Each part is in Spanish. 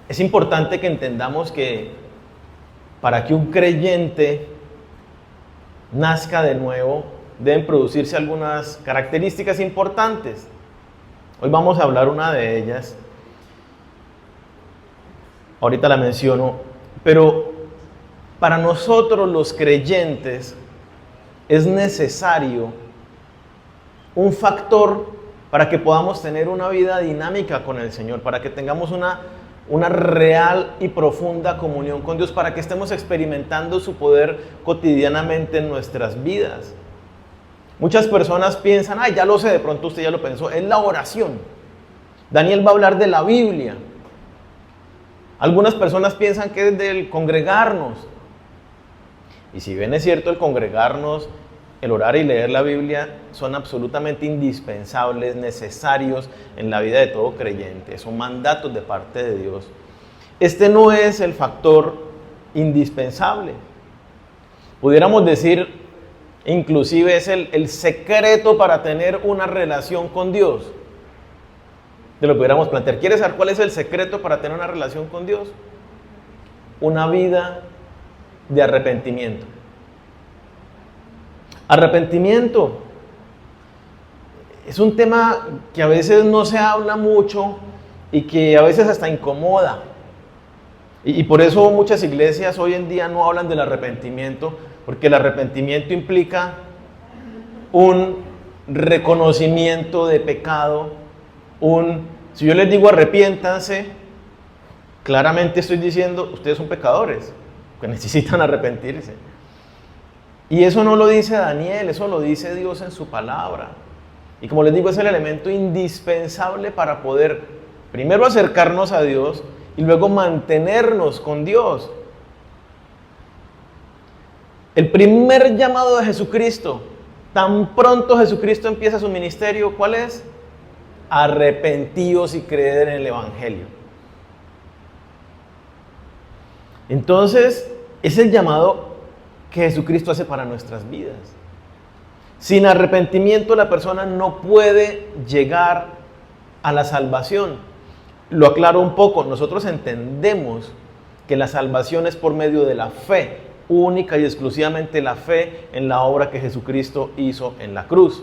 es importante que entendamos que para que un creyente nazca de nuevo, deben producirse algunas características importantes. Hoy vamos a hablar una de ellas. Ahorita la menciono, pero para nosotros los creyentes es necesario un factor para que podamos tener una vida dinámica con el Señor, para que tengamos una real y profunda comunión con Dios, para que estemos experimentando su poder cotidianamente en nuestras vidas. Muchas personas piensan, ya lo sé, de pronto usted ya lo pensó, es la oración. Daniel va a hablar de la Biblia. Algunas personas piensan que es del congregarnos. Y si bien es cierto, el congregarnos, el orar y leer la Biblia son absolutamente indispensables, necesarios en la vida de todo creyente. Son mandatos de parte de Dios. Este no es el factor indispensable. Pudiéramos decir, inclusive es el secreto para tener una relación con Dios. Te lo pudiéramos plantear. ¿Quieres saber cuál es el secreto para tener una relación con Dios? Una vida de arrepentimiento. Arrepentimiento es un tema que a veces no se habla mucho y que a veces hasta incomoda. Y por eso muchas iglesias hoy en día no hablan del arrepentimiento, porque el arrepentimiento implica un reconocimiento de pecado, si yo les digo arrepiéntanse, claramente estoy diciendo, ustedes son pecadores, que necesitan arrepentirse. Y eso no lo dice Daniel, eso lo dice Dios en su palabra. Y como les digo, es el elemento indispensable para poder primero acercarnos a Dios y luego mantenernos con Dios. El primer llamado de Jesucristo, tan pronto Jesucristo empieza su ministerio, ¿cuál es? Arrepentíos y creed en el Evangelio. Entonces, es el llamado que Jesucristo hace para nuestras vidas. Sin arrepentimiento la persona no puede llegar a la salvación. Lo aclaro un poco, nosotros entendemos que la salvación es por medio de la fe, única y exclusivamente la fe en la obra que Jesucristo hizo en la cruz.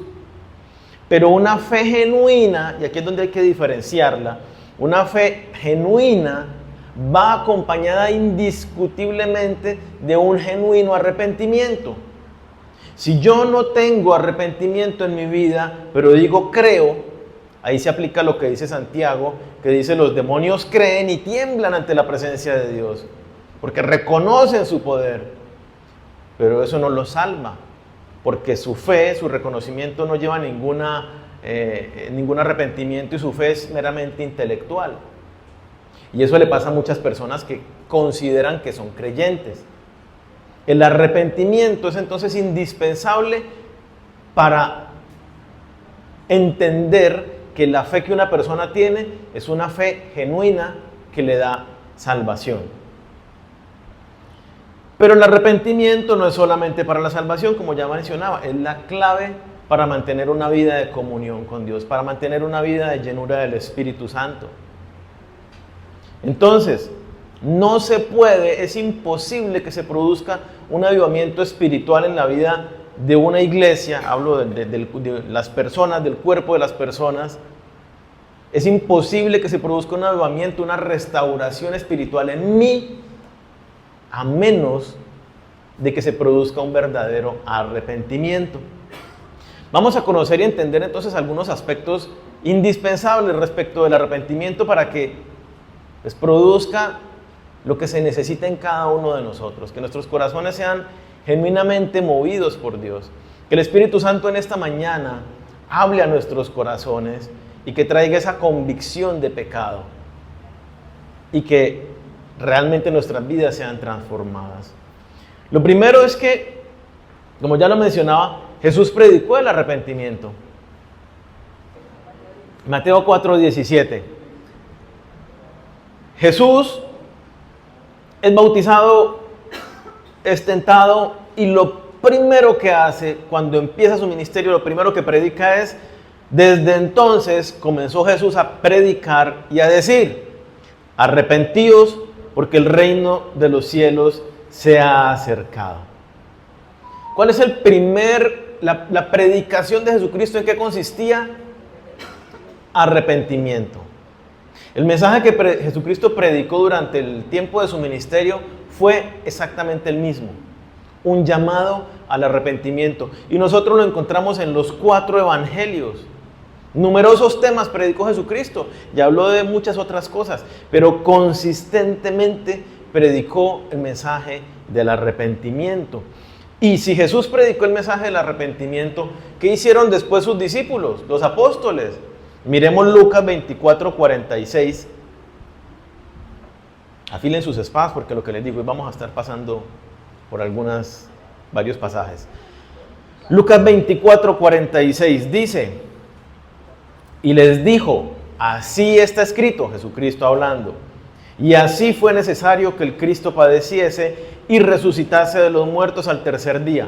Pero una fe genuina, y aquí es donde hay que diferenciarla, una fe genuina va acompañada indiscutiblemente de un genuino arrepentimiento. Si yo no tengo arrepentimiento en mi vida, pero digo creo, ahí se aplica lo que dice Santiago, que dice los demonios creen y tiemblan ante la presencia de Dios, porque reconocen su poder, pero eso no los salva. Porque su fe, su reconocimiento no lleva ningún arrepentimiento y su fe es meramente intelectual. Y eso le pasa a muchas personas que consideran que son creyentes. El arrepentimiento es entonces indispensable para entender que la fe que una persona tiene es una fe genuina que le da salvación. Pero el arrepentimiento no es solamente para la salvación, como ya mencionaba, es la clave para mantener una vida de comunión con Dios, para mantener una vida de llenura del Espíritu Santo. Entonces, no se puede, es imposible que se produzca un avivamiento espiritual en la vida de una iglesia, hablo de las personas, del cuerpo de las personas. Es imposible que se produzca un avivamiento, una restauración espiritual en mí, a menos de que se produzca un verdadero arrepentimiento. Vamos a conocer y entender entonces algunos aspectos indispensables respecto del arrepentimiento para que produzca lo que se necesita en cada uno de nosotros, que nuestros corazones sean genuinamente movidos por Dios, que el Espíritu Santo en esta mañana hable a nuestros corazones y que traiga esa convicción de pecado y que realmente nuestras vidas sean transformadas. Lo primero es que, como ya lo mencionaba, Jesús predicó el arrepentimiento. Mateo 4:17. Jesús es bautizado, es tentado y lo primero que hace cuando empieza su ministerio, lo primero que predica es, desde entonces comenzó Jesús a predicar y a decir, Arrepentíos, porque el reino de los cielos se ha acercado. ¿Cuál es la predicación de Jesucristo? ¿En qué consistía? Arrepentimiento. El mensaje que Jesucristo predicó durante el tiempo de su ministerio fue exactamente el mismo. Un llamado al arrepentimiento. Y nosotros lo encontramos en los 4 evangelios. Numerosos temas predicó Jesucristo. Ya habló de muchas otras cosas, pero consistentemente predicó el mensaje del arrepentimiento. Y si Jesús predicó el mensaje del arrepentimiento, ¿qué hicieron después sus discípulos, los apóstoles? Miremos Lucas 24:46. Afilen sus espadas porque lo que les digo, hoy vamos a estar pasando por varios pasajes. Lucas 24:46 dice: y les dijo, así está escrito, Jesucristo hablando, y así fue necesario que el Cristo padeciese y resucitase de los muertos al tercer día,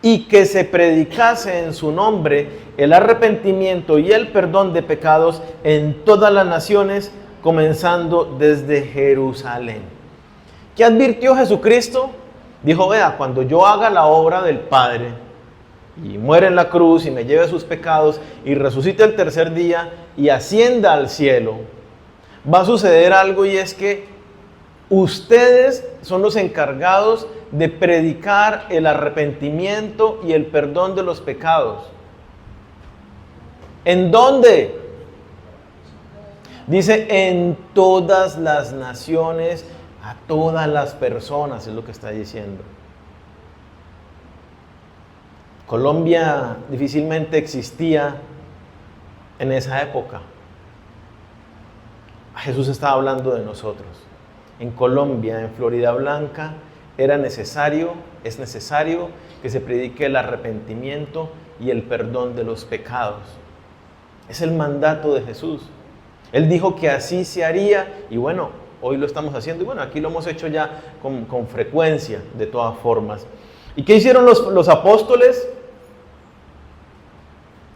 y que se predicase en su nombre el arrepentimiento y el perdón de pecados en todas las naciones, comenzando desde Jerusalén. ¿Qué advirtió Jesucristo? Dijo, vea, cuando yo haga la obra del Padre, y muere en la cruz y me lleve sus pecados y resucite el tercer día y ascienda al cielo, va a suceder algo, y es que ustedes son los encargados de predicar el arrepentimiento y el perdón de los pecados. ¿En dónde? Dice, en todas las naciones, a todas las personas, es lo que está diciendo. Colombia difícilmente existía en esa época. Jesús estaba hablando de nosotros. En Colombia, en Florida Blanca, es necesario que se predique el arrepentimiento y el perdón de los pecados. Es el mandato de Jesús. Él dijo que así se haría, y bueno, hoy lo estamos haciendo, y bueno, aquí lo hemos hecho ya con frecuencia, de todas formas. ¿Y qué hicieron los apóstoles?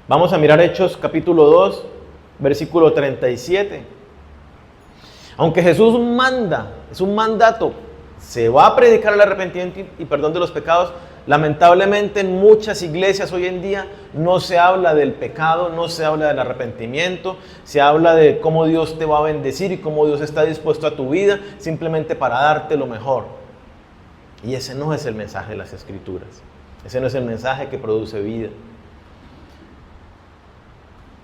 Vamos a mirar Hechos capítulo 2, versículo 37. Aunque Jesús manda, es un mandato, se va a predicar el arrepentimiento y perdón de los pecados, lamentablemente en muchas iglesias hoy en día no se habla del pecado, no se habla del arrepentimiento, se habla de cómo Dios te va a bendecir y cómo Dios está dispuesto a tu vida simplemente para darte lo mejor. Y ese no es el mensaje de las Escrituras, ese no es el mensaje que produce vida.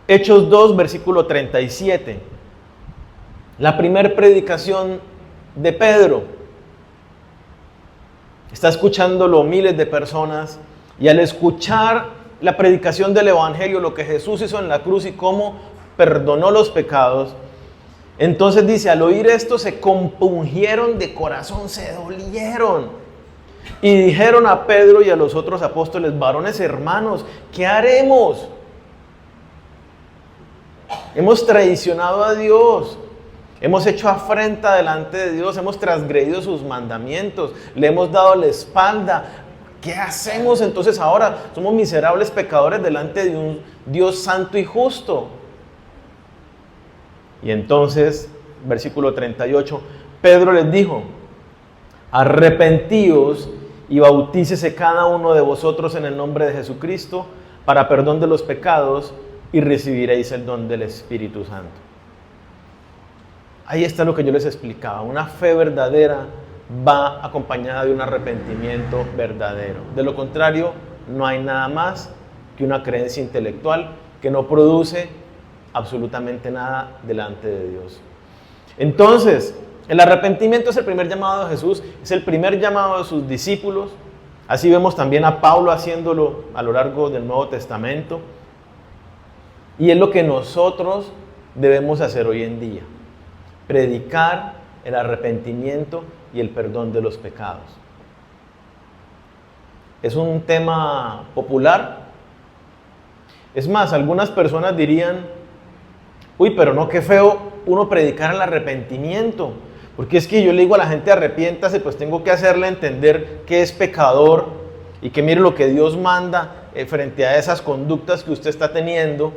Hechos 2, versículo 37. La primera predicación de Pedro. Está escuchándolo miles de personas, y al escuchar la predicación del Evangelio, lo que Jesús hizo en la cruz y cómo perdonó los pecados, entonces dice, al oír esto se compungieron de corazón, se dolieron, y dijeron a Pedro y a los otros apóstoles, varones hermanos, ¿qué haremos? Hemos traicionado a Dios, hemos hecho afrenta delante de Dios, hemos transgredido sus mandamientos, le hemos dado la espalda. ¿Qué hacemos entonces ahora? Somos miserables pecadores delante de un Dios santo y justo. Y entonces, versículo 38, Pedro les dijo, arrepentíos y bautícese cada uno de vosotros en el nombre de Jesucristo para perdón de los pecados, y recibiréis el don del Espíritu Santo. Ahí está lo que yo les explicaba. Una fe verdadera va acompañada de un arrepentimiento verdadero. De lo contrario, no hay nada más que una creencia intelectual que no produce absolutamente nada delante de Dios. Entonces, el arrepentimiento es el primer llamado de Jesús, es el primer llamado de sus discípulos. Así vemos también a Pablo haciéndolo a lo largo del Nuevo Testamento. Y es lo que nosotros debemos hacer hoy en día. Predicar el arrepentimiento y el perdón de los pecados. Es un tema popular. Es más, algunas personas dirían, uy, pero no, qué feo uno predicar el arrepentimiento. Porque es que yo le digo a la gente, arrepiéntase, pues tengo que hacerle entender que es pecador y que mire lo que Dios manda frente a esas conductas que usted está teniendo,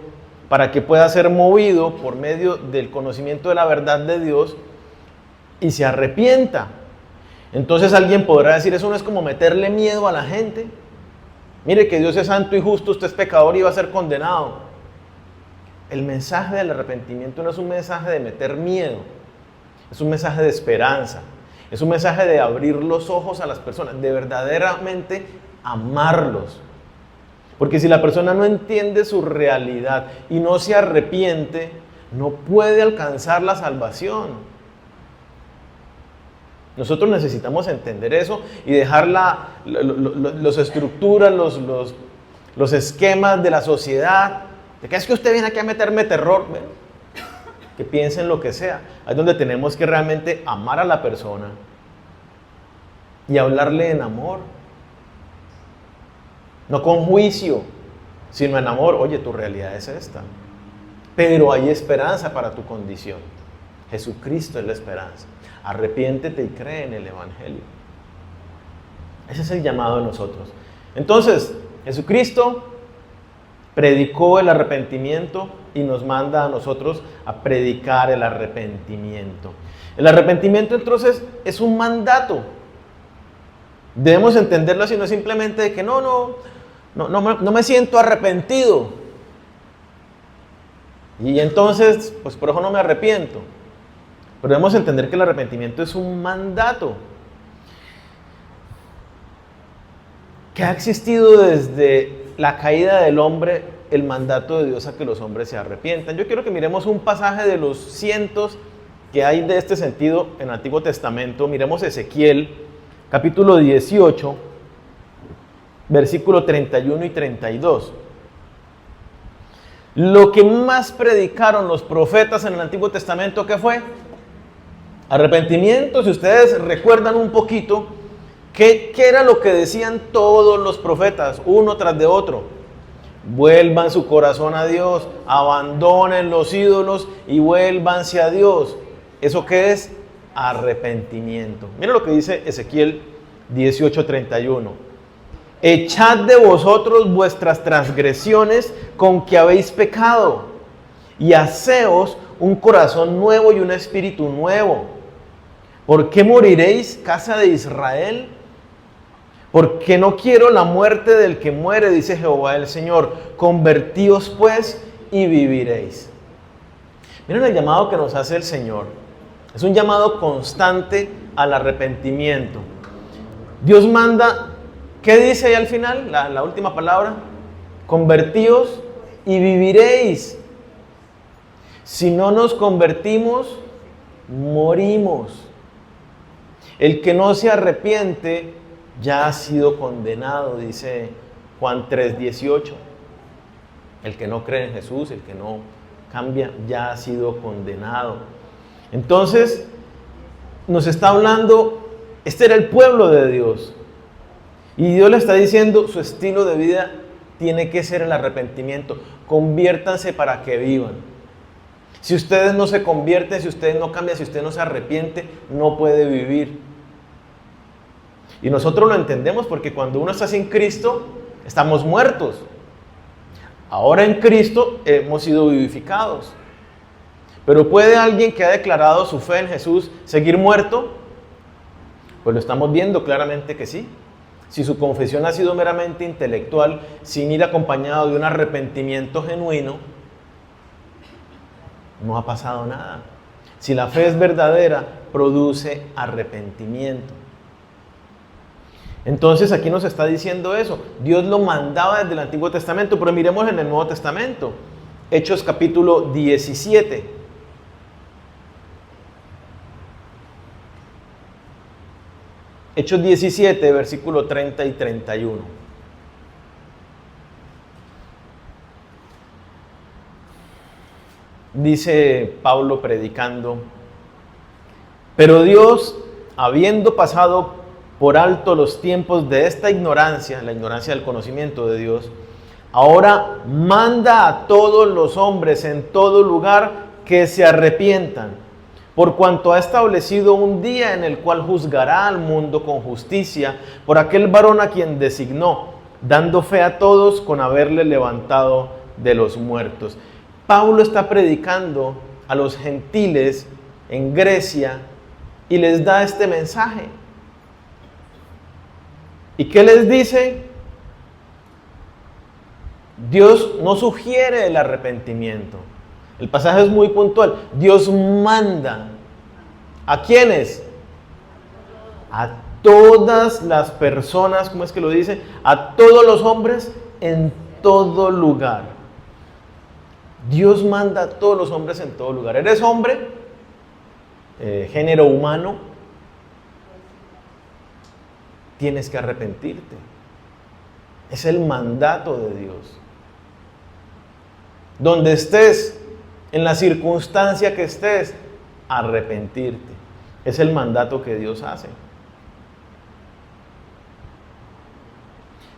para que pueda ser movido por medio del conocimiento de la verdad de Dios. y se arrepienta. Entonces alguien podrá decir, eso no es como meterle miedo a la gente. Mire que Dios es santo y justo, usted es pecador y va a ser condenado. El mensaje del arrepentimiento no es un mensaje de meter miedo, es un mensaje de esperanza, es un mensaje de abrir los ojos a las personas, de verdaderamente amarlos. Porque si la persona no entiende su realidad y no se arrepiente, no puede alcanzar la salvación. Nosotros necesitamos entender eso y dejar las estructuras, los esquemas de la sociedad, de que es que usted viene aquí a meterme terror. Bueno, que piensen lo que sea. Ahí es donde tenemos que realmente amar a la persona y hablarle en amor. No con juicio, sino en amor. Oye, tu realidad es esta, pero hay esperanza para tu condición. Jesucristo es la esperanza. Arrepiéntete y cree en el Evangelio. Ese es el llamado de nosotros. Entonces, Jesucristo predicó el arrepentimiento y nos manda a nosotros a predicar el arrepentimiento. El arrepentimiento entonces es un mandato. Debemos entenderlo así, no simplemente de que no me siento arrepentido. Y entonces, pues por eso no me arrepiento. Pero debemos entender que el arrepentimiento es un mandato que ha existido desde la caída del hombre, el mandato de Dios a que los hombres se arrepientan. Yo quiero que miremos un pasaje de los cientos que hay de este sentido en el Antiguo Testamento. Miremos Ezequiel, capítulo 18, versículo 31 y 32. Lo que más predicaron los profetas en el Antiguo Testamento, ¿qué fue? Arrepentimiento. Si ustedes recuerdan un poquito, ¿qué era lo que decían todos los profetas, uno tras de otro? Vuelvan su corazón a Dios, abandonen los ídolos y vuélvanse a Dios. ¿Eso qué es? Arrepentimiento. Mira lo que dice Ezequiel 18:31. Echad de vosotros vuestras transgresiones con que habéis pecado, y haceos un corazón nuevo y un espíritu nuevo. ¿Por qué moriréis, casa de Israel? Porque no quiero la muerte del que muere, dice Jehová el Señor. Convertíos pues y viviréis. Miren el llamado que nos hace el Señor. Es un llamado constante al arrepentimiento. Dios manda, ¿qué dice ahí al final? La última palabra. Convertíos y viviréis. Si no nos convertimos, morimos. El que no se arrepiente ya ha sido condenado, dice Juan 3:18. El que no cree en Jesús, el que no cambia, ya ha sido condenado. Entonces, nos está hablando, este era el pueblo de Dios. Y Dios le está diciendo, su estilo de vida tiene que ser el arrepentimiento. Conviértanse para que vivan. Si ustedes no se convierten, si ustedes no cambian, si usted no se arrepiente, no puede vivir. Y nosotros lo entendemos porque cuando uno está sin Cristo, estamos muertos. Ahora en Cristo hemos sido vivificados. Pero ¿puede alguien que ha declarado su fe en Jesús seguir muerto? Pues lo estamos viendo claramente que sí. Si su confesión ha sido meramente intelectual, sin ir acompañado de un arrepentimiento genuino, no ha pasado nada. Si la fe es verdadera, produce arrepentimiento. Entonces aquí nos está diciendo eso. Dios lo mandaba desde el Antiguo Testamento, pero miremos en el Nuevo Testamento. Hechos capítulo 17. Hechos 17, versículo 30 y 31. Dice Pablo predicando: pero Dios, habiendo pasado por alto los tiempos de esta ignorancia, la ignorancia del conocimiento de Dios, ahora manda a todos los hombres en todo lugar que se arrepientan, por cuanto ha establecido un día en el cual juzgará al mundo con justicia por aquel varón a quien designó, dando fe a todos con haberle levantado de los muertos. Pablo está predicando a los gentiles en Grecia y les da este mensaje. ¿Y qué les dice? Dios no sugiere el arrepentimiento. El pasaje es muy puntual. Dios manda. ¿A quiénes? A todas las personas, ¿cómo es que lo dice? A todos los hombres en todo lugar. Dios manda a todos los hombres en todo lugar. ¿Eres hombre? Género humano. Tienes que arrepentirte. Es el mandato de Dios. Donde estés, en la circunstancia que estés, arrepentirte. Es el mandato que Dios hace.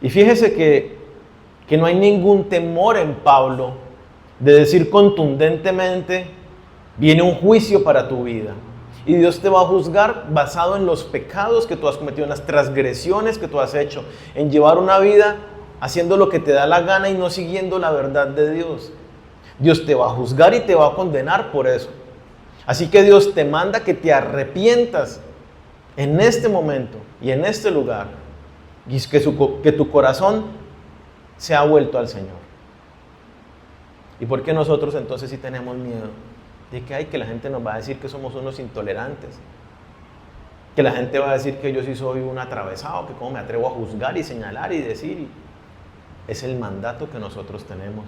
Y fíjese que no hay ningún temor en Pablo de decir contundentemente, viene un juicio para tu vida. Y Dios te va a juzgar basado en los pecados que tú has cometido, en las transgresiones que tú has hecho, en llevar una vida haciendo lo que te da la gana y no siguiendo la verdad de Dios. Dios te va a juzgar y te va a condenar por eso. Así que Dios te manda que te arrepientas en este momento y en este lugar y que tu corazón se ha vuelto al Señor. ¿Y por qué nosotros entonces sí tenemos miedo? De que la gente nos va a decir que somos unos intolerantes, que la gente va a decir que yo sí soy un atravesado, que cómo me atrevo a juzgar y señalar y decir. Es el mandato que nosotros tenemos.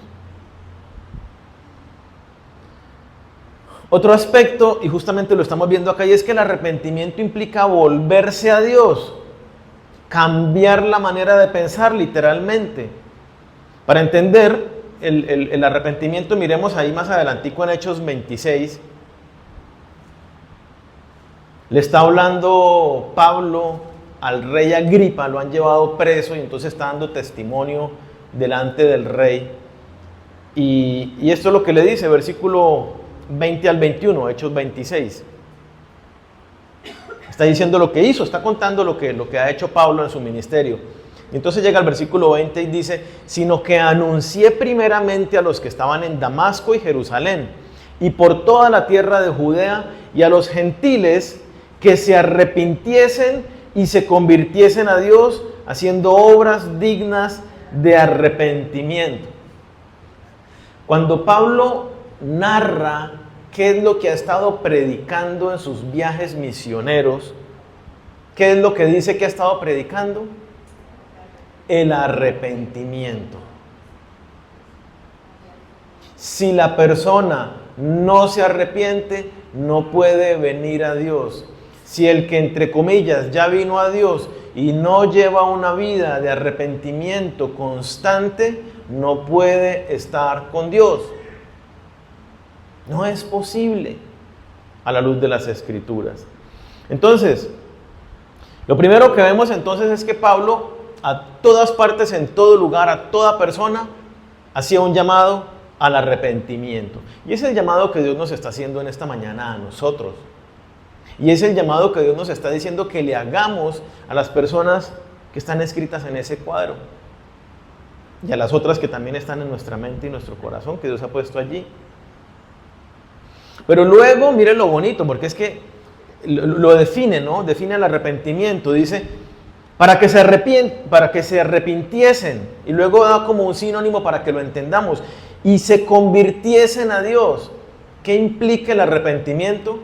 Otro aspecto, y justamente lo estamos viendo acá, y es que el arrepentimiento implica volverse a Dios, cambiar la manera de pensar literalmente. Para entender el arrepentimiento, miremos ahí más adelantico en Hechos 26. Le está hablando Pablo al rey Agripa, lo han llevado preso y entonces está dando testimonio delante del rey. Y esto es lo que le dice, versículo 20 al 21, Hechos 26. Está diciendo lo que hizo, está contando lo que ha hecho Pablo en su ministerio. Y entonces llega al versículo 20 y dice, sino que anuncié primeramente a los que estaban en Damasco y Jerusalén, y por toda la tierra de Judea, y a los gentiles que se arrepintiesen y se convirtiesen a Dios, haciendo obras dignas de arrepentimiento. Cuando Pablo narra qué es lo que ha estado predicando en sus viajes misioneros, ¿qué es lo que dice que ha estado predicando? El arrepentimiento. Si la persona no se arrepiente, no puede venir a Dios. Si el que entre comillas ya vino a Dios y no lleva una vida de arrepentimiento constante, no puede estar con Dios. No es posible a la luz de las Escrituras. Entonces, lo primero que vemos entonces es que Pablo a todas partes, en todo lugar, a toda persona, hacía un llamado al arrepentimiento. Y es el llamado que Dios nos está haciendo en esta mañana a nosotros. Y es el llamado que Dios nos está diciendo que le hagamos a las personas que están escritas en ese cuadro. Y a las otras que también están en nuestra mente y nuestro corazón, que Dios ha puesto allí. Pero luego, miren lo bonito, porque es que lo define, ¿no? Define el arrepentimiento. Dice, para que se arrepintiesen, y luego da como un sinónimo para que lo entendamos, y se convirtiesen a Dios. ¿Qué implica el arrepentimiento?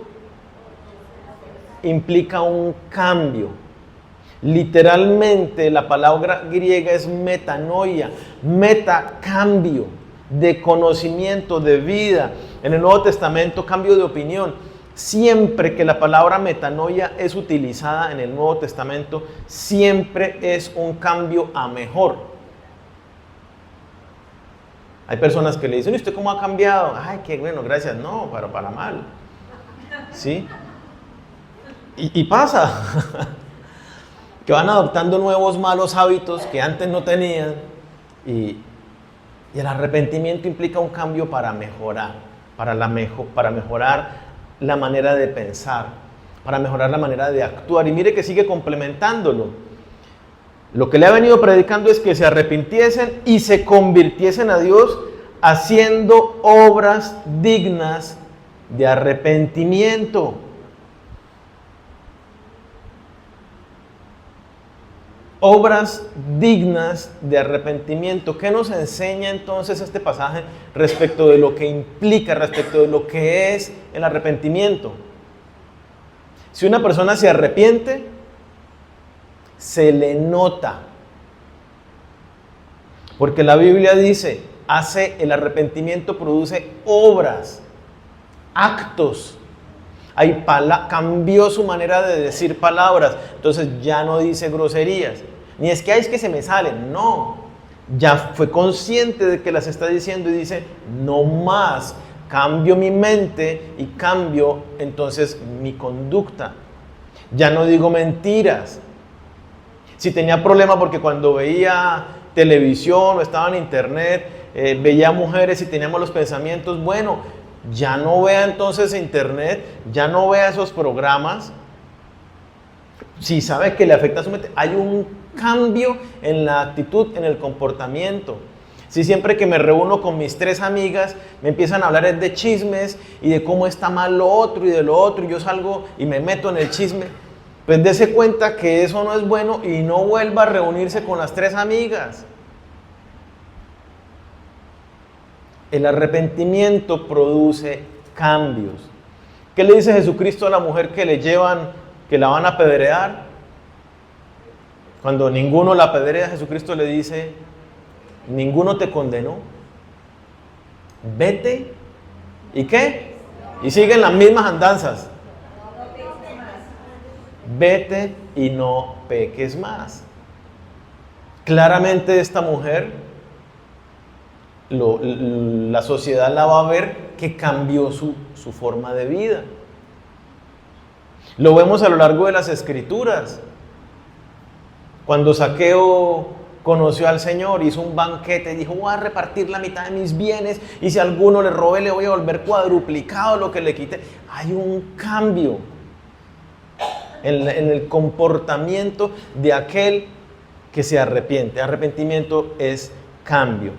Implica un cambio. Literalmente la palabra griega es metanoia, cambio de conocimiento, de vida. En el Nuevo Testamento, cambio de opinión. Siempre que la palabra metanoia es utilizada en el Nuevo Testamento, siempre es un cambio a mejor. Hay personas que le dicen, ¿y usted cómo ha cambiado? Ay, qué bueno, gracias. No, pero para mal. ¿Sí? Y pasa que van adoptando nuevos malos hábitos que antes no tenían, y el arrepentimiento implica un cambio para mejorar, para mejorar la manera de pensar, para mejorar la manera de actuar. Y mire que sigue complementándolo. Lo que le ha venido predicando es que se arrepintiesen y se convirtiesen a Dios haciendo obras dignas de arrepentimiento. obras dignas de arrepentimiento. ¿Qué nos enseña entonces este pasaje respecto de lo que implica, respecto de lo que es el arrepentimiento? Si una persona se arrepiente, se le nota. Porque la Biblia dice, el arrepentimiento produce obras, actos. Cambió su manera de decir palabras, entonces ya no dice groserías. Ni es que se me salen, no. Ya fue consciente de que las está diciendo y dice, no más. Cambio mi mente y cambio entonces mi conducta. Ya no digo mentiras. Si tenía problemas porque cuando veía televisión o estaba en internet, veía mujeres y tenía malos pensamientos, bueno, ya no vea entonces internet, ya no vea esos programas. Si sabe que le afecta a su mente, hay un cambio en la actitud, en el comportamiento. Si siempre que me reúno con mis 3 amigas me empiezan a hablar de chismes y de cómo está mal lo otro y de lo otro, y yo salgo y me meto en el chisme, pues dése cuenta que eso no es bueno y no vuelva a reunirse con las 3 amigas. El arrepentimiento produce cambios. ¿Qué le dice Jesucristo a la mujer que la van a apedrear? Cuando ninguno la apedrea, Jesucristo le dice, ninguno te condenó. Vete. ¿Y qué? Y siguen las mismas andanzas. Vete y no peques más. Claramente esta mujer, la sociedad la va a ver que cambió su forma de vida. Lo vemos a lo largo de las Escrituras. Cuando Zaqueo conoció al Señor, hizo un banquete y dijo, voy a repartir la mitad de mis bienes y si a alguno le robé le voy a volver cuadruplicado lo que le quité. Hay un cambio en el comportamiento de aquel que se arrepiente. Arrepentimiento es cambio.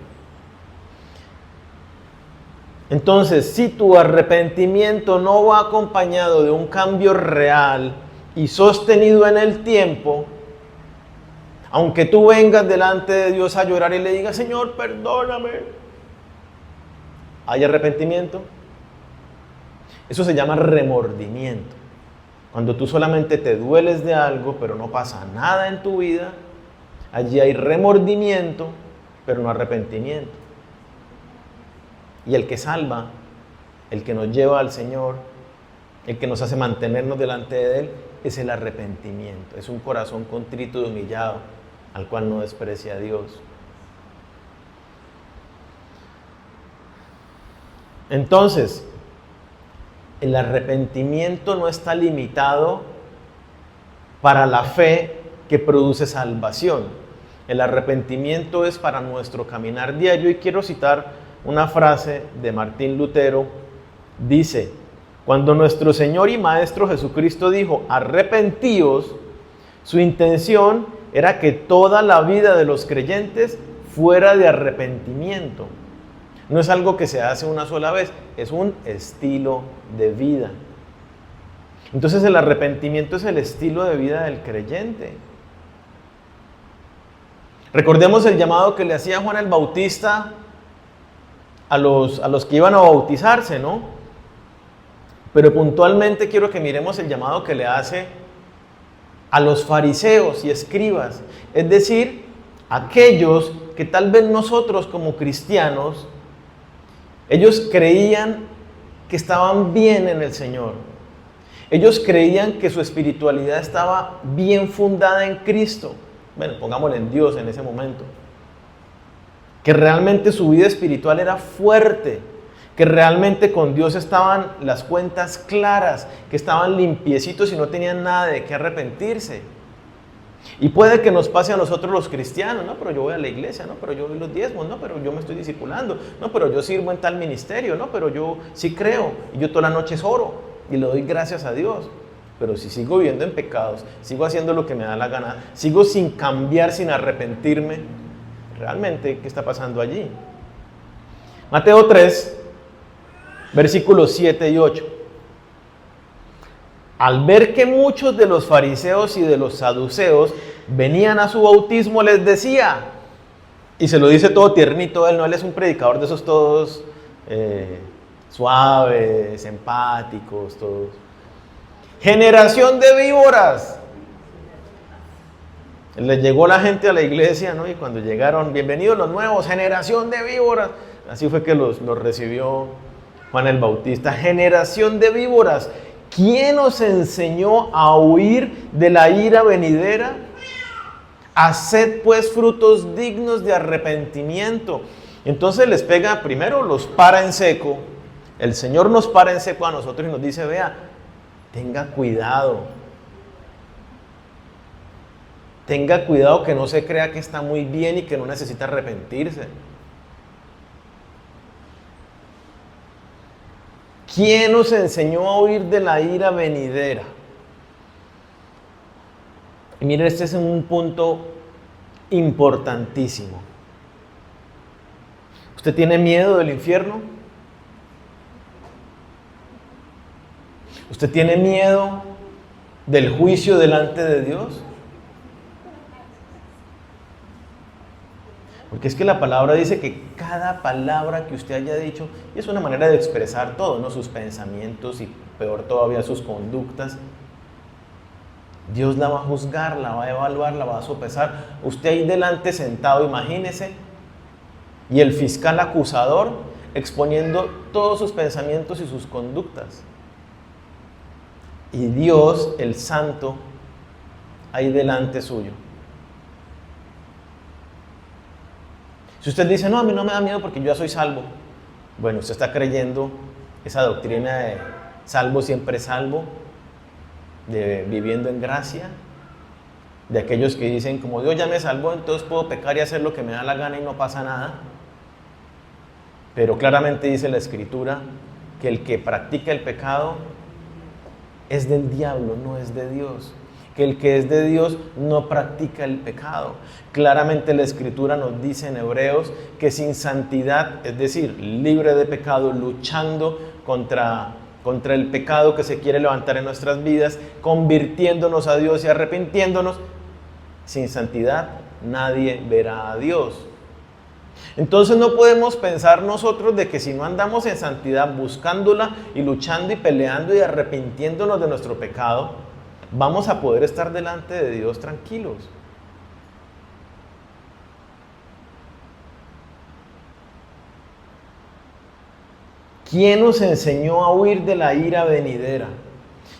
Entonces, si tu arrepentimiento no va acompañado de un cambio real y sostenido en el tiempo, aunque tú vengas delante de Dios a llorar y le digas, Señor, perdóname, ¿hay arrepentimiento? Eso se llama remordimiento. Cuando tú solamente te dueles de algo, pero no pasa nada en tu vida, allí hay remordimiento, pero no arrepentimiento. Y el que salva, el que nos lleva al Señor, el que nos hace mantenernos delante de Él, es el arrepentimiento. Es un corazón contrito y humillado, al cual no desprecia a Dios. Entonces, el arrepentimiento no está limitado para la fe que produce salvación. El arrepentimiento es para nuestro caminar diario. Y quiero citar una frase de Martín Lutero. Dice, cuando nuestro Señor y Maestro Jesucristo dijo, arrepentíos, su intención era que toda la vida de los creyentes fuera de arrepentimiento. No es algo que se hace una sola vez, es un estilo de vida. Entonces el arrepentimiento es el estilo de vida del creyente. Recordemos el llamado que le hacía Juan el Bautista a los que iban a bautizarse, ¿no? Pero puntualmente quiero que miremos el llamado que le hace a los fariseos y escribas, es decir, aquellos que tal vez nosotros como cristianos, ellos creían que estaban bien en el Señor. Ellos creían que su espiritualidad estaba bien fundada en Cristo. Bueno, pongámosle en Dios en ese momento. Que realmente su vida espiritual era fuerte, que realmente con Dios estaban las cuentas claras, que estaban limpiecitos y no tenían nada de qué arrepentirse. Y puede que nos pase a nosotros los cristianos, no, pero yo voy a la iglesia, no, pero yo doy los diezmos, no, pero yo me estoy discipulando, no, pero yo sirvo en tal ministerio, no, pero yo sí creo y yo todas las noches oro y le doy gracias a Dios. Pero si sigo viviendo en pecados, sigo haciendo lo que me da la gana, sigo sin cambiar, sin arrepentirme, realmente, ¿qué está pasando allí? Mateo 3, versículos 7 y 8. al ver que muchos de los fariseos y de los saduceos venían a su bautismo, les decía, y se lo dice todo tiernito, él es un predicador de esos todos suaves, empáticos, todos. Generación de víboras. Les llegó la gente a la iglesia, ¿no? Y cuando llegaron, bienvenidos los nuevos, generación de víboras. Así fue que los recibió Juan el Bautista. Generación de víboras. ¿Quién os enseñó a huir de la ira venidera? Haced pues frutos dignos de arrepentimiento. Entonces les pega, primero los para en seco. El Señor nos para en seco a nosotros y nos dice, vea, tenga cuidado. Tenga cuidado que no se crea que está muy bien y que no necesita arrepentirse. ¿Quién nos enseñó a huir de la ira venidera? Y miren, este es un punto importantísimo. ¿Usted tiene miedo del infierno? ¿Usted tiene miedo del juicio delante de Dios? Porque es que la palabra dice que cada palabra que usted haya dicho, y es una manera de expresar todo, ¿no? Sus pensamientos y peor todavía sus conductas. Dios la va a juzgar, la va a evaluar, la va a sopesar. Usted ahí delante sentado, imagínese, y el fiscal acusador exponiendo todos sus pensamientos y sus conductas. Y Dios, el Santo, ahí delante suyo. Si usted dice, no, a mí no me da miedo porque yo ya soy salvo. Bueno, usted está creyendo esa doctrina de salvo siempre salvo, de viviendo en gracia, de aquellos que dicen, como Dios ya me salvó, entonces puedo pecar y hacer lo que me da la gana y no pasa nada. Pero claramente dice la Escritura que el que practica el pecado es del diablo, no es de Dios. Que el que es de Dios no practica el pecado. Claramente la Escritura nos dice en Hebreos que sin santidad, es decir, libre de pecado, luchando contra el pecado que se quiere levantar en nuestras vidas, convirtiéndonos a Dios y arrepintiéndonos, sin santidad nadie verá a Dios. Entonces no podemos pensar nosotros de que si no andamos en santidad buscándola y luchando y peleando y arrepintiéndonos de nuestro pecado, vamos a poder estar delante de Dios tranquilos. ¿Quién nos enseñó a huir de la ira venidera?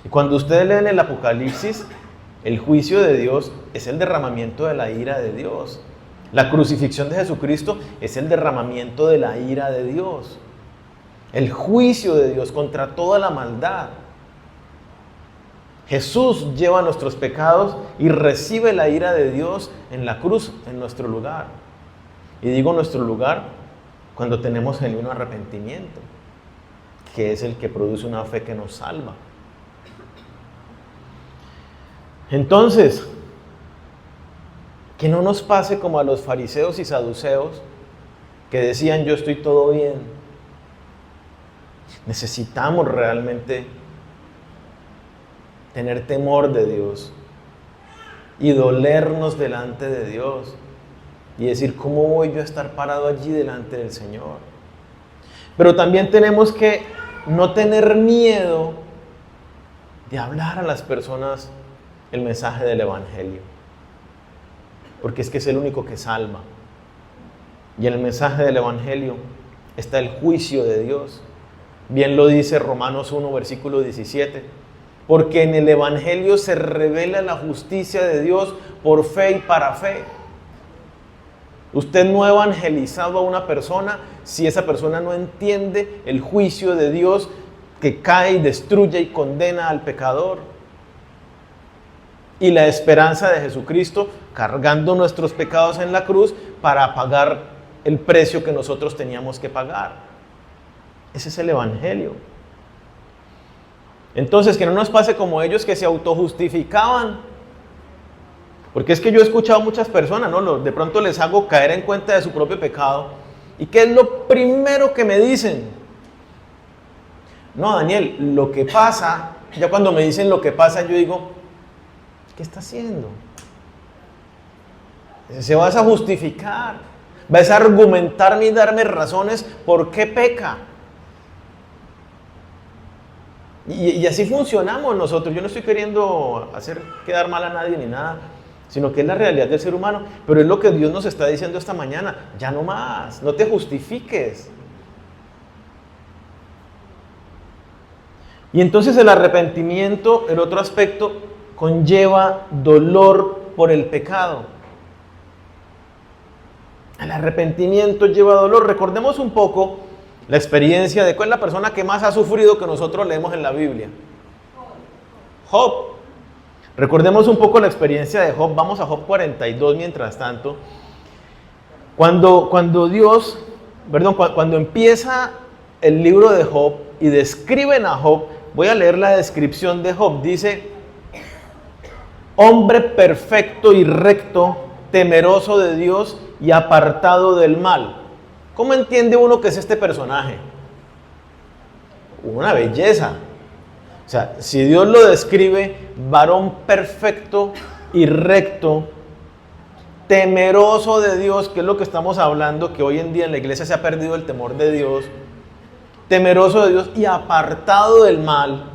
Y cuando ustedes leen el Apocalipsis, el juicio de Dios es el derramamiento de la ira de Dios. La crucifixión de Jesucristo es el derramamiento de la ira de Dios. El juicio de Dios contra toda la maldad. Jesús lleva nuestros pecados y recibe la ira de Dios en la cruz, en nuestro lugar. Y digo nuestro lugar cuando tenemos genuino arrepentimiento, que es el que produce una fe que nos salva. Entonces, que no nos pase como a los fariseos y saduceos que decían yo estoy todo bien. Necesitamos realmente tener temor de Dios y dolernos delante de Dios y decir, ¿cómo voy yo a estar parado allí delante del Señor? Pero también tenemos que no tener miedo de hablar a las personas el mensaje del Evangelio, porque es que es el único que salva. Y en el mensaje del Evangelio está el juicio de Dios. Bien lo dice Romanos 1, versículo 17. Porque en el Evangelio se revela la justicia de Dios por fe y para fe. Usted no ha evangelizado a una persona si esa persona no entiende el juicio de Dios que cae y destruye y condena al pecador. Y la esperanza de Jesucristo cargando nuestros pecados en la cruz para pagar el precio que nosotros teníamos que pagar. Ese es el Evangelio. Entonces, que no nos pase como ellos que se autojustificaban. Porque es que yo he escuchado a muchas personas, ¿no? De pronto les hago caer en cuenta de su propio pecado. ¿Y qué es lo primero que me dicen? No, Daniel, lo que pasa Ya cuando me dicen lo que pasa, yo digo, ¿qué está haciendo? Se vas a justificar, vas a argumentarme y darme razones por qué peca. Y así funcionamos nosotros. Yo no estoy queriendo hacer quedar mal a nadie ni nada, sino que es la realidad del ser humano. Pero es lo que Dios nos está diciendo esta mañana. Ya no más, no te justifiques. Y entonces el arrepentimiento, el otro aspecto, conlleva dolor por el pecado. El arrepentimiento lleva dolor. Recordemos un poco la experiencia de cuál es la persona que más ha sufrido que nosotros leemos en la Biblia. Job. Recordemos un poco la experiencia de Job. Vamos a Job 42 mientras tanto. Cuando empieza el libro de Job y describen a Job, voy a leer la descripción de Job. Dice, hombre perfecto y recto, temeroso de Dios y apartado del mal. ¿Cómo entiende uno que es este personaje? Una belleza. O sea, si Dios lo describe, varón perfecto y recto, temeroso de Dios, que es lo que estamos hablando, que hoy en día en la iglesia se ha perdido el temor de Dios, temeroso de Dios y apartado del mal.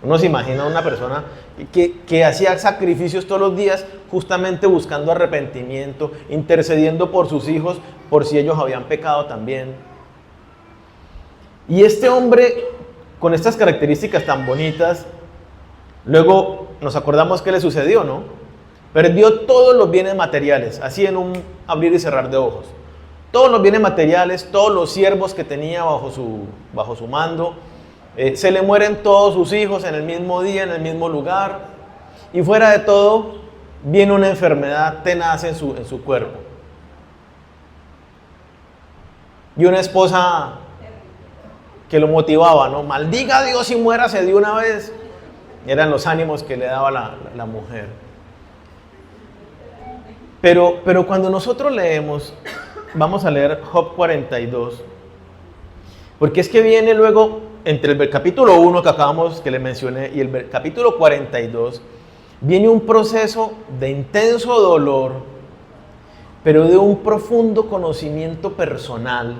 Uno se imagina a una persona que hacía sacrificios todos los días, justamente buscando arrepentimiento, intercediendo por sus hijos, por si ellos habían pecado también. Y este hombre, con estas características tan bonitas, luego nos acordamos qué le sucedió, ¿no? Perdió todos los bienes materiales, así en un abrir y cerrar de ojos. Todos los bienes materiales, todos los siervos que tenía bajo su mando, se le mueren todos sus hijos en el mismo día, en el mismo lugar, y fuera de todo, viene una enfermedad tenaz en su cuerpo. Y una esposa que lo motivaba, ¿no? Maldiga a Dios y muérase de una vez. Eran los ánimos que le daba la mujer. Pero cuando nosotros leemos, vamos a leer Job 42, porque es que viene luego, entre el capítulo 1 que le mencioné y el capítulo 42, viene un proceso de intenso dolor, pero de un profundo conocimiento personal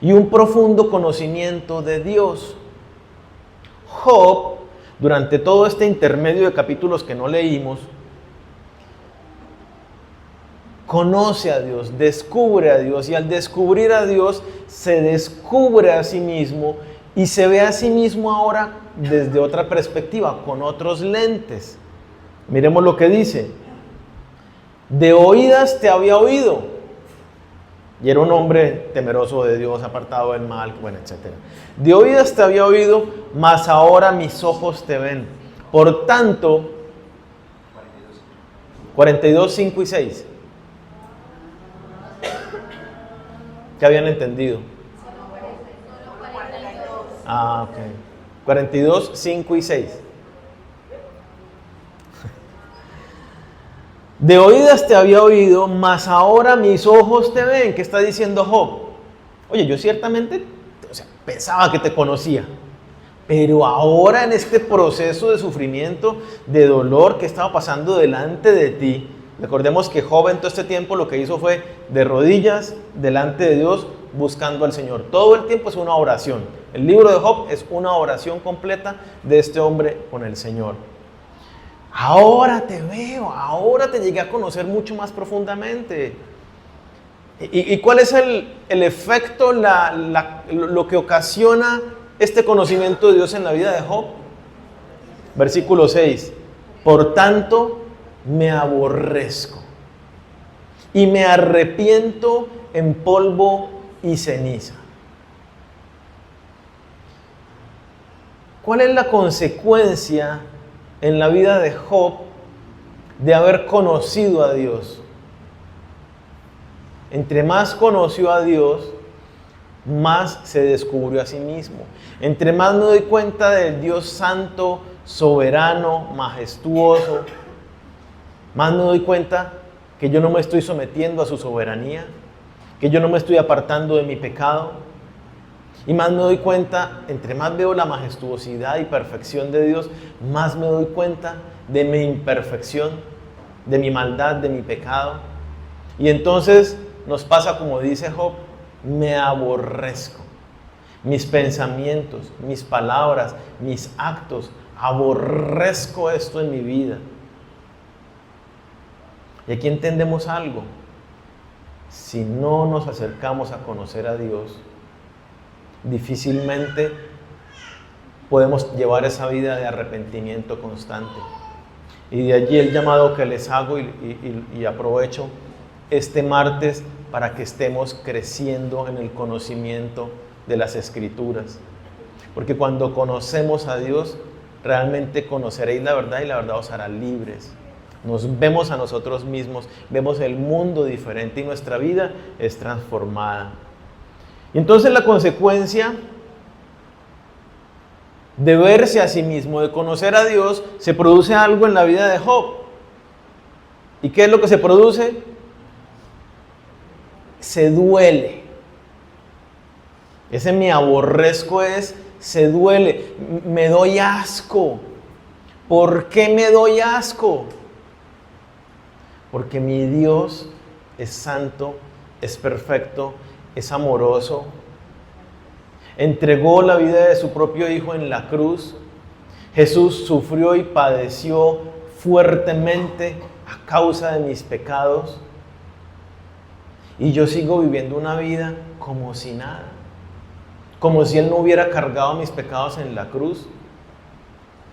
y un profundo conocimiento de Dios. Job, durante todo este intermedio de capítulos que no leímos, conoce a Dios, descubre a Dios, y al descubrir a Dios se descubre a sí mismo y se ve a sí mismo ahora desde otra perspectiva, con otros lentes. Miremos lo que dice. De oídas te había oído. Y era un hombre temeroso de Dios, apartado del mal, bueno, etc. De oídas te había oído, mas ahora mis ojos te ven. Por tanto, 42, 5 y 6. ¿Qué habían entendido? Ah, ok. 42, 5 y 6. De oídas te había oído, mas ahora mis ojos te ven. ¿Qué está diciendo Job? Oye, yo ciertamente pensaba que te conocía, pero ahora en este proceso de sufrimiento, de dolor que estaba pasando delante de ti, recordemos que Job en todo este tiempo lo que hizo fue de rodillas delante de Dios buscando al Señor. Todo el tiempo es una oración. El libro de Job es una oración completa de este hombre con el Señor. Ahora te veo, ahora te llegué a conocer mucho más profundamente. ¿Y cuál es el efecto, lo que ocasiona este conocimiento de Dios en la vida de Job? Versículo 6. Por tanto, me aborrezco y me arrepiento en polvo y ceniza. ¿Cuál es la consecuencia en la vida de Job de haber conocido a Dios? Entre más conoció a Dios, más se descubrió a sí mismo. Entre más me doy cuenta del Dios santo, soberano, majestuoso, más me doy cuenta que yo no me estoy sometiendo a su soberanía, que yo no me estoy apartando de mi pecado, Y más me doy cuenta, entre más veo la majestuosidad y perfección de Dios, más me doy cuenta de mi imperfección, de mi maldad, de mi pecado. Y entonces nos pasa como dice Job, me aborrezco. Mis pensamientos, mis palabras, mis actos, aborrezco esto en mi vida. Y aquí entendemos algo. Si no nos acercamos a conocer a Dios, difícilmente podemos llevar esa vida de arrepentimiento constante. Y de allí el llamado que les hago y aprovecho este martes para que estemos creciendo en el conocimiento de las Escrituras. Porque cuando conocemos a Dios, realmente conoceréis la verdad y la verdad os hará libres. Nos vemos a nosotros mismos, vemos el mundo diferente y nuestra vida es transformada. Y entonces la consecuencia de verse a sí mismo, de conocer a Dios, se produce algo en la vida de Job. ¿Y qué es lo que se produce? Se duele. Ese me aborrezco se duele. Me doy asco. ¿Por qué me doy asco? Porque mi Dios es santo, es perfecto, es amoroso. Entregó la vida de su propio Hijo en la cruz. Jesús sufrió y padeció fuertemente a causa de mis pecados. Y yo sigo viviendo una vida como si nada. Como si Él no hubiera cargado mis pecados en la cruz.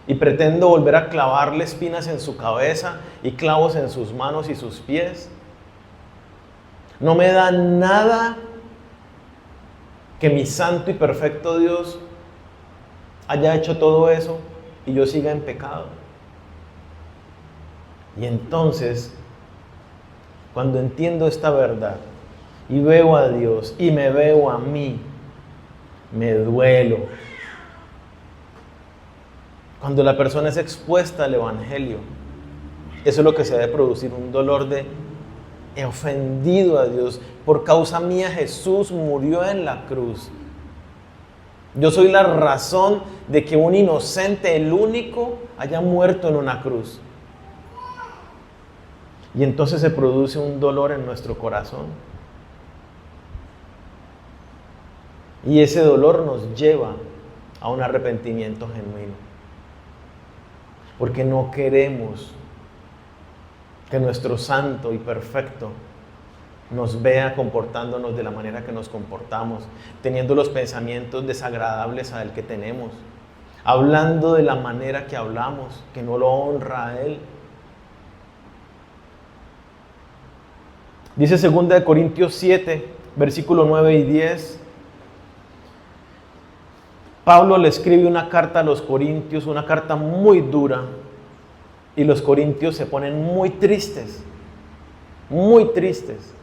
Y pretendo volver a clavarle espinas en su cabeza y clavos en sus manos y sus pies. No me da nada que mi santo y perfecto Dios haya hecho todo eso y yo siga en pecado. Y entonces, cuando entiendo esta verdad y veo a Dios y me veo a mí, me duelo. Cuando la persona es expuesta al Evangelio, eso es lo que se debe producir, un dolor de he ofendido a Dios. Por causa mía Jesús murió en la cruz. Yo soy la razón de que un inocente, el único, haya muerto en una cruz. Y entonces se produce un dolor en nuestro corazón. Y ese dolor nos lleva a un arrepentimiento genuino. Porque no queremos que nuestro santo y perfecto nos vea comportándonos de la manera que nos comportamos, teniendo los pensamientos desagradables a Él que tenemos, hablando de la manera que hablamos, que no lo honra a Él. Dice 2 Corintios 7, versículo 9 y 10. Pablo le escribe una carta a los corintios, una carta muy dura, y los corintios se ponen muy tristes, muy tristes.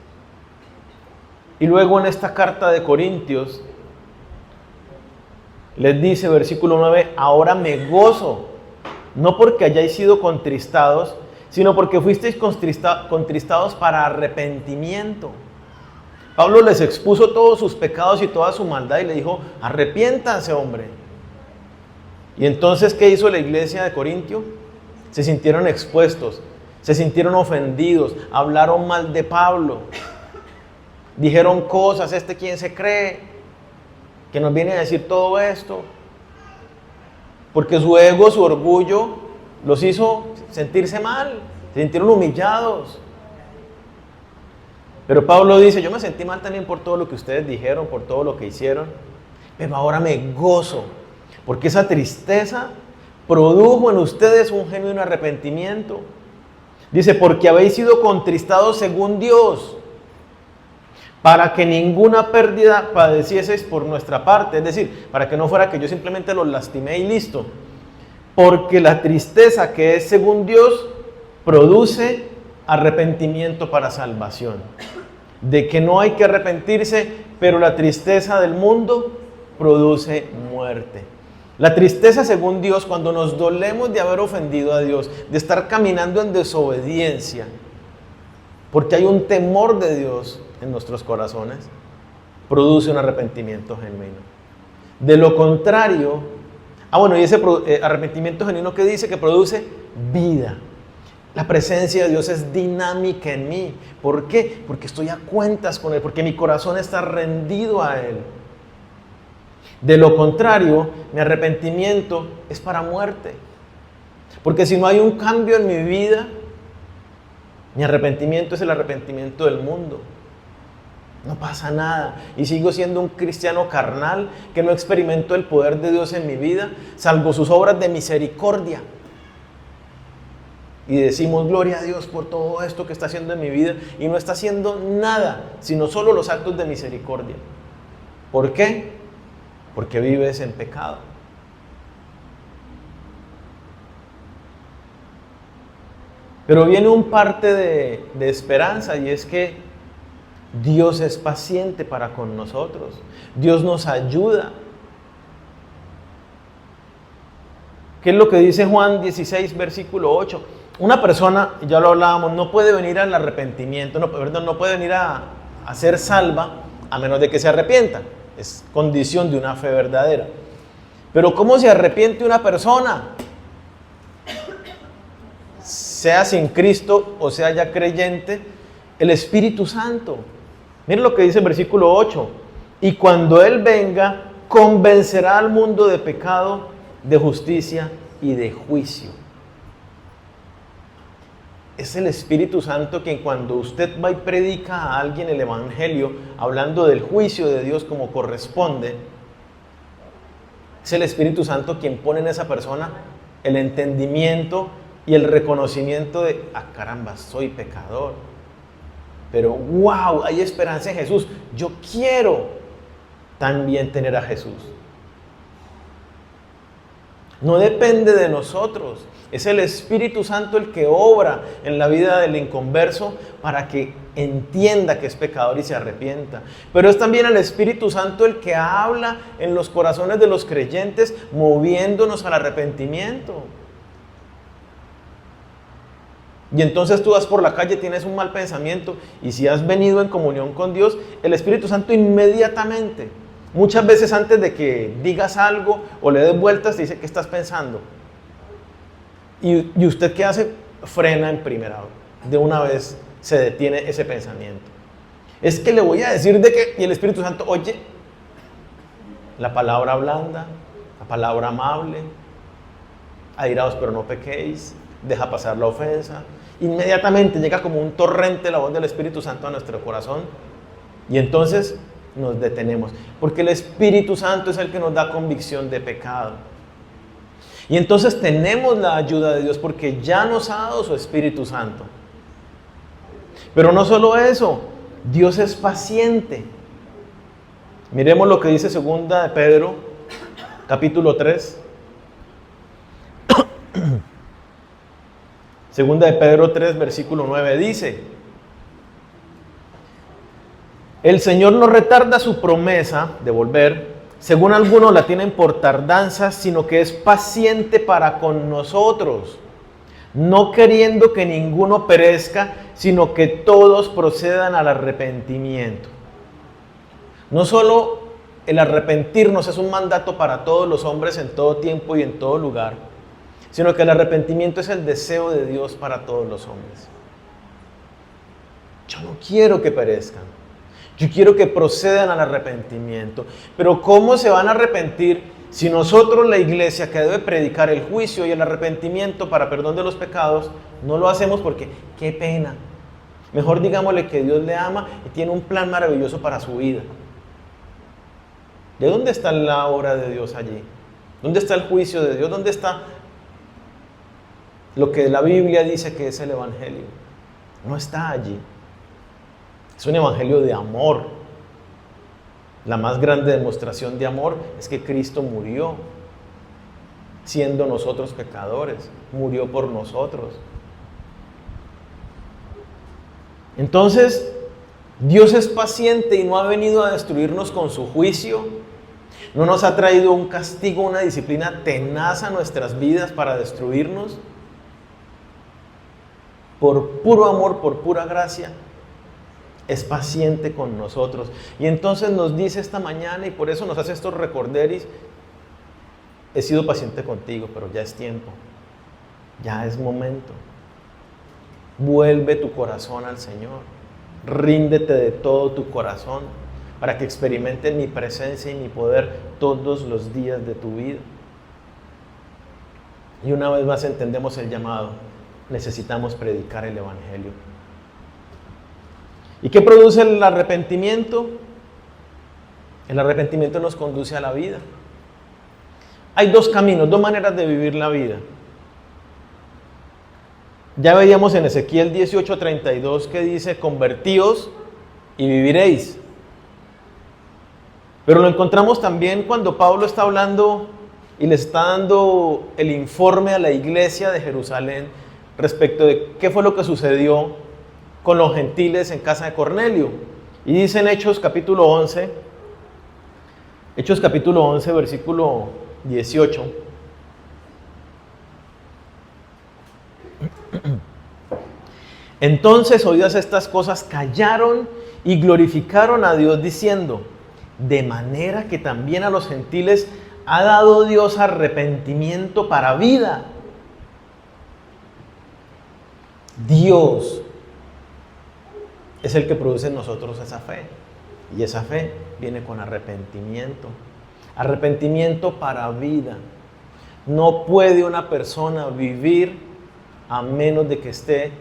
Y luego en esta carta de Corintios les dice, versículo 9, ahora me gozo, no porque hayáis sido contristados, sino porque fuisteis contristados para arrepentimiento. Pablo les expuso todos sus pecados y toda su maldad y le dijo, arrepiéntanse, hombre. Y entonces, ¿qué hizo la iglesia de Corintio? Se sintieron expuestos, se sintieron ofendidos, hablaron mal de Pablo, dijeron cosas, ¿quién se cree? Que nos viene a decir todo esto. Porque su ego, su orgullo, los hizo sentirse mal, se sintieron humillados. Pero Pablo dice, yo me sentí mal también por todo lo que ustedes dijeron, por todo lo que hicieron, pero ahora me gozo, porque esa tristeza produjo en ustedes un genuino arrepentimiento. Dice, porque habéis sido contristados según Dios, para que ninguna pérdida padecieseis por nuestra parte, es decir, para que no fuera que yo simplemente los lastimé y listo, porque la tristeza que es según Dios produce arrepentimiento para salvación. De que no hay que arrepentirse, pero la tristeza del mundo produce muerte. La tristeza según Dios, cuando nos dolemos de haber ofendido a Dios, de estar caminando en desobediencia, porque hay un temor de Dios en nuestros corazones, produce un arrepentimiento genuino. De lo contrario, y ese arrepentimiento genuino que dice que produce vida. La presencia de Dios es dinámica en mí. ¿Por qué? Porque estoy a cuentas con Él, porque mi corazón está rendido a Él. De lo contrario, mi arrepentimiento es para muerte. Porque si no hay un cambio en mi vida, mi arrepentimiento es el arrepentimiento del mundo. No pasa nada. Y sigo siendo un cristiano carnal que no experimento el poder de Dios en mi vida, salvo sus obras de misericordia. Y decimos, gloria a Dios por todo esto que está haciendo en mi vida. Y no está haciendo nada, sino solo los actos de misericordia. ¿Por qué? Porque vives en pecado. Pero viene un parte de esperanza, y es que Dios es paciente para con nosotros. Dios nos ayuda. ¿Qué es lo que dice Juan 16, versículo 8? Una persona, ya lo hablábamos, no puede venir al arrepentimiento, no puede venir a ser salva a menos de que se arrepienta. Es condición de una fe verdadera. Pero ¿cómo se arrepiente una persona? Sea sin Cristo o sea ya creyente, el Espíritu Santo. Miren lo que dice el versículo 8. Y cuando Él venga, convencerá al mundo de pecado, de justicia y de juicio. Es el Espíritu Santo quien, cuando usted va y predica a alguien el Evangelio, hablando del juicio de Dios como corresponde, es el Espíritu Santo quien pone en esa persona el entendimiento y el reconocimiento de, caramba, soy pecador. Pero wow, hay esperanza en Jesús. Yo quiero también tener a Jesús. No depende de nosotros. Es el Espíritu Santo el que obra en la vida del inconverso para que entienda que es pecador y se arrepienta. Pero es también el Espíritu Santo el que habla en los corazones de los creyentes, moviéndonos al arrepentimiento. Y entonces tú vas por la calle, tienes un mal pensamiento, y si has venido en comunión con Dios, el Espíritu Santo inmediatamente, muchas veces antes de que digas algo o le des vueltas, te dice, ¿qué estás pensando? Y usted, ¿qué hace? Frena en primera hora. De una vez se detiene ese pensamiento. Es que le voy a decir de que, y el Espíritu Santo, oye, la palabra blanda, la palabra amable, airaos pero no pequéis, deja pasar la ofensa. Inmediatamente llega como un torrente la voz del Espíritu Santo a nuestro corazón, y entonces nos detenemos, porque el Espíritu Santo es el que nos da convicción de pecado. Y entonces tenemos la ayuda de Dios porque ya nos ha dado su Espíritu Santo. Pero no solo eso, Dios es paciente. Miremos lo que dice 2 de Pedro, capítulo 3. 2 de Pedro 3, versículo 9 dice: el Señor no retarda su promesa de volver, según algunos la tienen por tardanza, sino que es paciente para con nosotros, no queriendo que ninguno perezca, sino que todos procedan al arrepentimiento. No solo el arrepentirnos es un mandato para todos los hombres en todo tiempo y en todo lugar, sino que el arrepentimiento es el deseo de Dios para todos los hombres. Yo no quiero que perezcan. Yo quiero que procedan al arrepentimiento. Pero ¿cómo se van a arrepentir si nosotros, la iglesia, que debe predicar el juicio y el arrepentimiento para perdón de los pecados, no lo hacemos? Porque qué pena. Mejor digámosle que Dios le ama y tiene un plan maravilloso para su vida. ¿De dónde está la obra de Dios allí? ¿Dónde está el juicio de Dios? ¿Dónde está lo que la Biblia dice que es el Evangelio? No está allí. Es un evangelio de amor. La más grande demostración de amor es que Cristo murió, siendo nosotros pecadores, murió por nosotros. Entonces, Dios es paciente y no ha venido a destruirnos con su juicio. No nos ha traído un castigo, una disciplina tenaz a nuestras vidas para destruirnos. Por puro amor, por pura gracia, es paciente con nosotros. Y entonces nos dice esta mañana, y por eso nos hace estos recorderis: he sido paciente contigo, pero ya es tiempo, ya es momento. Vuelve tu corazón al Señor, ríndete de todo tu corazón para que experimentes mi presencia y mi poder todos los días de tu vida. Y una vez más entendemos el llamado: necesitamos predicar el Evangelio. ¿Y qué produce el arrepentimiento? El arrepentimiento nos conduce a la vida. Hay dos caminos, dos maneras de vivir la vida. Ya veíamos en Ezequiel 18:32 que dice: convertíos y viviréis. Pero lo encontramos también cuando Pablo está hablando y le está dando el informe a la iglesia de Jerusalén respecto de qué fue lo que sucedió con los gentiles en casa de Cornelio. Y dice en Hechos capítulo 11, versículo 18. Entonces, oídas estas cosas, callaron y glorificaron a Dios diciendo: de manera que también a los gentiles ha dado Dios arrepentimiento para vida. Dios es el que produce en nosotros esa fe. Y esa fe viene con arrepentimiento. Arrepentimiento para vida. No puede una persona vivir a menos de que esté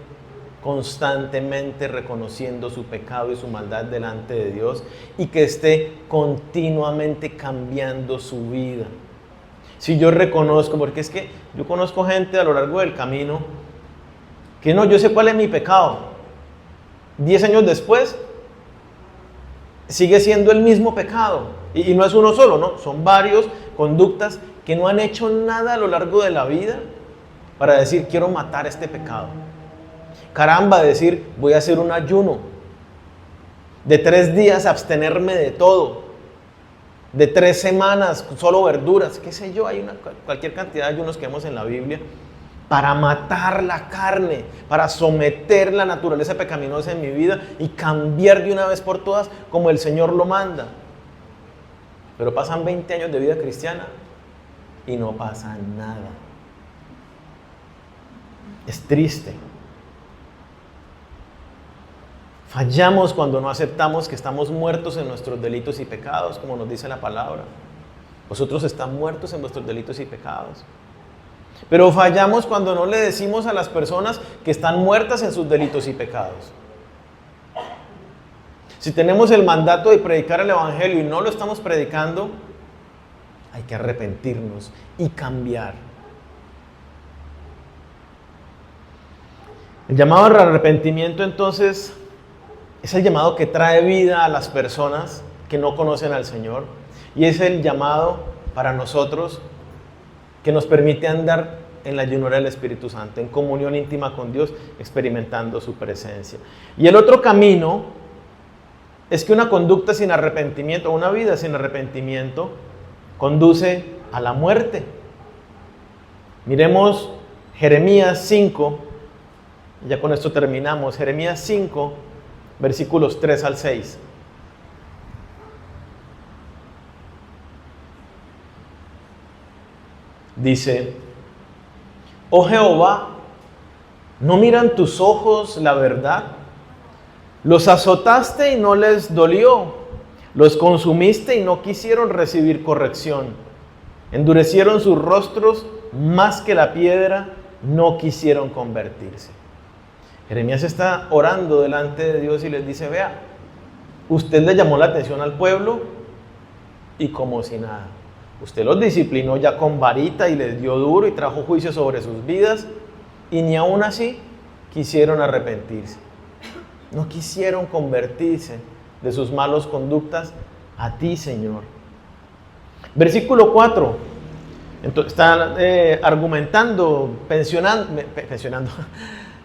constantemente reconociendo su pecado y su maldad delante de Dios, y que esté continuamente cambiando su vida. Si yo reconozco, porque es que yo conozco gente a lo largo del camino que no, yo sé cuál es mi pecado. 10 años después sigue siendo el mismo pecado, y no es uno solo, no, son varios conductas que no han hecho nada a lo largo de la vida para decir: quiero matar este pecado. Caramba, decir: voy a hacer un ayuno de 3 días, abstenerme de todo, de 3 semanas, solo verduras, qué sé yo. Hay cualquier cantidad de ayunos que vemos en la Biblia para matar la carne, para someter la naturaleza pecaminosa en mi vida y cambiar de una vez por todas como el Señor lo manda. Pero pasan 20 años de vida cristiana y no pasa nada. Es triste. Fallamos cuando no aceptamos que estamos muertos en nuestros delitos y pecados, como nos dice la palabra. Vosotros están muertos en vuestros delitos y pecados. Pero fallamos cuando no le decimos a las personas que están muertas en sus delitos y pecados. Si tenemos el mandato de predicar el Evangelio y no lo estamos predicando, hay que arrepentirnos y cambiar. El llamado al arrepentimiento, entonces, es el llamado que trae vida a las personas que no conocen al Señor, y es el llamado para nosotros que nos permite andar en la llenura del Espíritu Santo, en comunión íntima con Dios, experimentando su presencia. Y el otro camino es que una conducta sin arrepentimiento, una vida sin arrepentimiento, conduce a la muerte. Miremos Jeremías 5, ya con esto terminamos. Jeremías 5, versículos 3 al 6. Dice: oh Jehová, ¿no miran tus ojos la verdad? Los azotaste y no les dolió, los consumiste y no quisieron recibir corrección. Endurecieron sus rostros más que la piedra, no quisieron convertirse. Jeremías está orando delante de Dios y les dice: vea, usted le llamó la atención al pueblo y como si nada. Usted los disciplinó ya con varita y les dio duro y trajo juicio sobre sus vidas, y ni aún así quisieron arrepentirse. No quisieron convertirse de sus malas conductas a ti, Señor. Versículo 4. Entonces, está argumentando,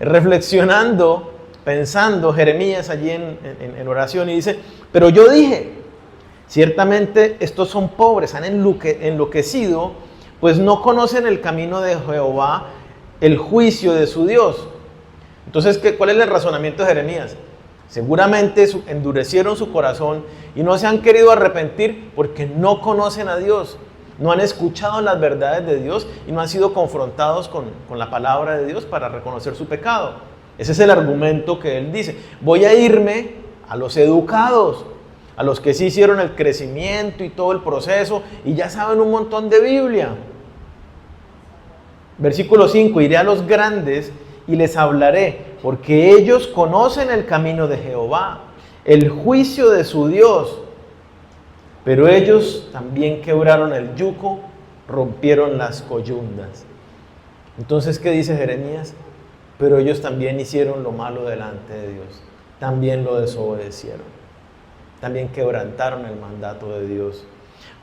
reflexionando, pensando Jeremías allí en oración, y dice: pero yo dije, ciertamente estos son pobres, han enloquecido, pues no conocen el camino de Jehová, el juicio de su Dios. Entonces, ¿cuál es el razonamiento de Jeremías? Seguramente endurecieron su corazón y no se han querido arrepentir porque no conocen a Dios, no han escuchado las verdades de Dios y no han sido confrontados con la palabra de Dios para reconocer su pecado. Ese es el argumento que él dice. Voy a irme a los educados, a los que sí hicieron el crecimiento y todo el proceso y ya saben un montón de Biblia. Versículo 5, iré a los grandes y les hablaré, porque ellos conocen el camino de Jehová, el juicio de su Dios. Pero ellos también quebraron el yugo, rompieron las coyundas. Entonces, ¿qué dice Jeremías? Pero ellos también hicieron lo malo delante de Dios, también lo desobedecieron, también quebrantaron el mandato de Dios.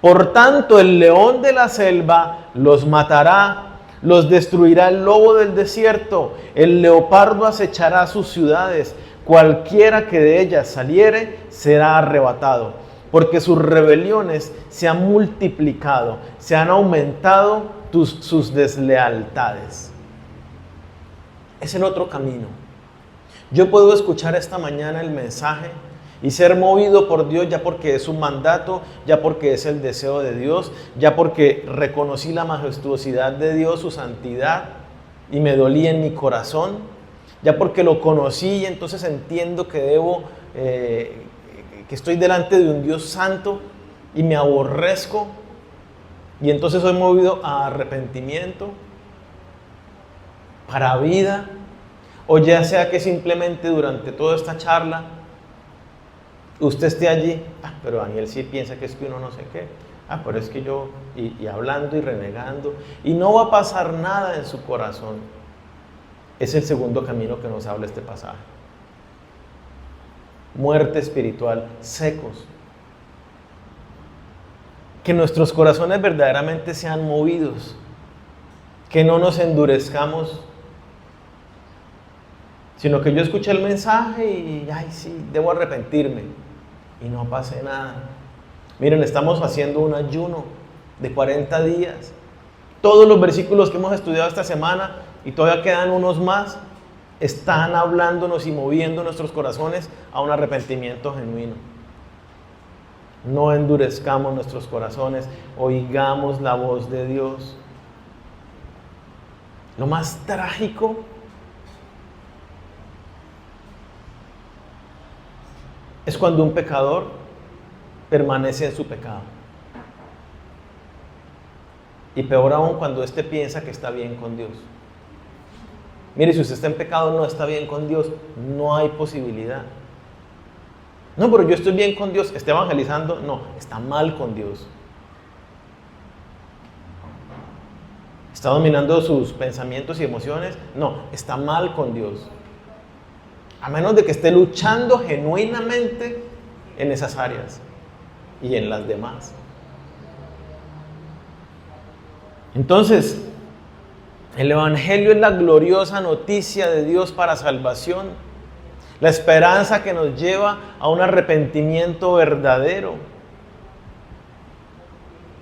Por tanto, el león de la selva los matará, los destruirá el lobo del desierto, el leopardo acechará sus ciudades, cualquiera que de ellas saliere será arrebatado, porque sus rebeliones se han multiplicado, se han aumentado sus deslealtades. Es el otro camino. Yo puedo escuchar esta mañana el mensaje y ser movido por Dios ya porque es un mandato, ya porque es el deseo de Dios, ya porque reconocí la majestuosidad de Dios, su santidad, y me dolía en mi corazón, ya porque lo conocí y entonces entiendo que que estoy delante de un Dios santo y me aborrezco, y entonces soy movido a arrepentimiento, para vida, o ya sea que simplemente durante toda esta charla usted esté allí, pero Daniel sí piensa que es que uno no sé qué, pero es que yo, y hablando y renegando, y no va a pasar nada en su corazón. Es el segundo camino que nos habla este pasaje. Muerte espiritual, secos. Que nuestros corazones verdaderamente sean movidos, que no nos endurezcamos, sino que yo escuché el mensaje y, sí, debo arrepentirme, y no pase nada. Miren, estamos haciendo un ayuno de 40 días. Todos los versículos que hemos estudiado esta semana, y todavía quedan unos más, están hablándonos y moviendo nuestros corazones a un arrepentimiento genuino. No endurezcamos nuestros corazones, oigamos la voz de Dios. Lo más trágico es cuando un pecador permanece en su pecado. Y peor aún cuando éste piensa que está bien con Dios. Mire, si usted está en pecado, no está bien con Dios, no hay posibilidad. No, pero yo estoy bien con Dios, está evangelizando, no, está mal con Dios. ¿Está dominando sus pensamientos y emociones? No, está mal con Dios. A menos de que esté luchando genuinamente en esas áreas y en las demás. Entonces, el Evangelio es la gloriosa noticia de Dios para salvación, la esperanza que nos lleva a un arrepentimiento verdadero.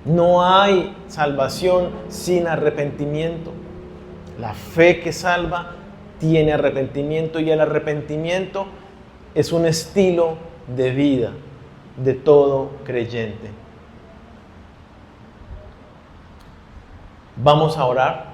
No hay salvación sin arrepentimiento. La fe que salva tiene arrepentimiento, y el arrepentimiento es un estilo de vida de todo creyente. Vamos a orar.